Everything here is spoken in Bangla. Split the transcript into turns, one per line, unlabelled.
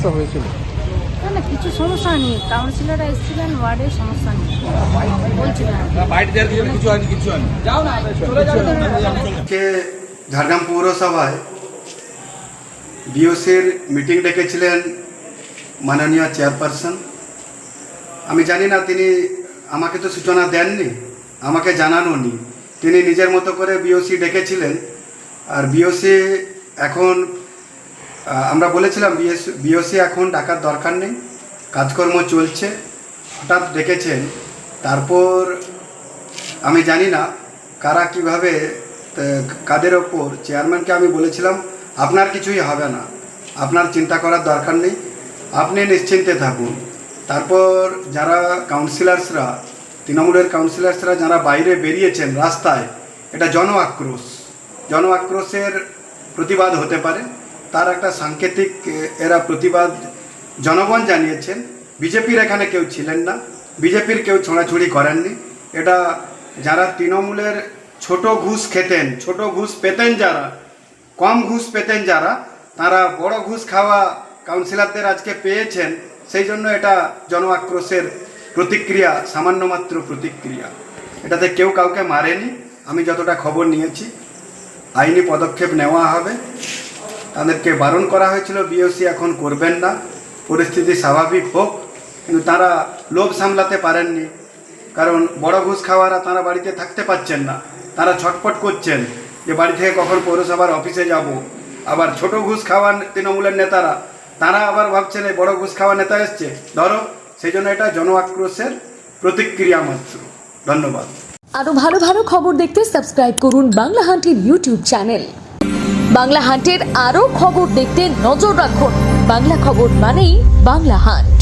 সমস্যা হয়েছিল?
না না, কিছু সমস্যা নেই। কাউন্সিলররা এসেছিলেন, ওয়ার্ডের সমস্যা নেই বলছিলেন।
কে ঝাড়গ্রাম পৌরসভায় বিওসির মিটিং ডেকেছিলেন মাননীয় চেয়ারপারসন। আমি জানি না, তিনি আমাকে তো সূচনা দেননি, আমাকে জানানোনি। তিনি নিজের মতো করে বিওসি ডেকেছিলেন। আর বিওসি এখন আমরা বলেছিলাম বিওসি এখন ডাকার দরকার নেই, কাজকর্ম চলছে। হঠাৎ ডেকেছেন, তারপর আমি জানি না কারা কিভাবে কাদের ওপর। চেয়ারম্যানকে আমি বলেছিলাম আপনার কিছুই হবে না, আপনার চিন্তা করার দরকার নেই, আপনি নিশ্চিন্তে থাকুন। তারপর যারা কাউন্সিলার্সরা, তৃণমূলের কাউন্সিলার্সরা যারা বাইরে বেরিয়েছেন রাস্তায়, এটা জন আক্রোশের প্রতিবাদ হতে পারে, তার একটা সাংকেতিক এরা প্রতিবাদ জনগণ জানিয়েছেন। বিজেপির এখানে কেউ ছিলেন না, বিজেপির কেউ ছোঁড়াছুড়ি করেননি। এটা যারা তৃণমূলের ছোট ঘুষ খেতেন, ছোট ঘুষ পেতেন যারা, কম ঘুষ পেতেন যারা, তারা বড় ঘুষ খাওয়া কাউন্সিলরদের আজকে পেয়েছেন। সেই জন্য এটা জন আক্রোশের প্রতিক্রিয়া, সামান্য মাত্র প্রতিক্রিয়া। এটাতে কেউ কাউকে মারেনি। আমি যতটা খবর নিয়েছি আইনি পদক্ষেপ নেওয়া হবে। তাদেরকে বারণ করা হয়েছিল বিওসি এখন করবেন না, পরিস্থিতি স্বাভাবিক হোক, কিন্তু তারা লোভ সামলাতে পারেননি। কারণ বড় ঘুষ খাওয়ারা তারা বাড়িতে থাকতে পারছেন না, তারা ছটফট করছেন যে বাড়ি থেকে কখন পৌরসভার অফিসে যাব। আবার ছোট ঘুষ খাওয়ার তৃণমূলের নেতারা, তারা আবার ভাবছেন এই বড় ঘুষ খাওয়া নেতা এসছে ধরো। সেই জন্য এটা জন আক্রোশের প্রতিক্রিয়া মাত্র। ধন্যবাদ।
আরো ভালো ভালো খবর দেখতে সাবস্ক্রাইব করুন বাংলা হান্টের ইউটিউব চ্যানেল। বাংলা হান্টের আরো খবর দেখতে নজর রাখুন। বাংলা খবর মানেই বাংলা হান্ট।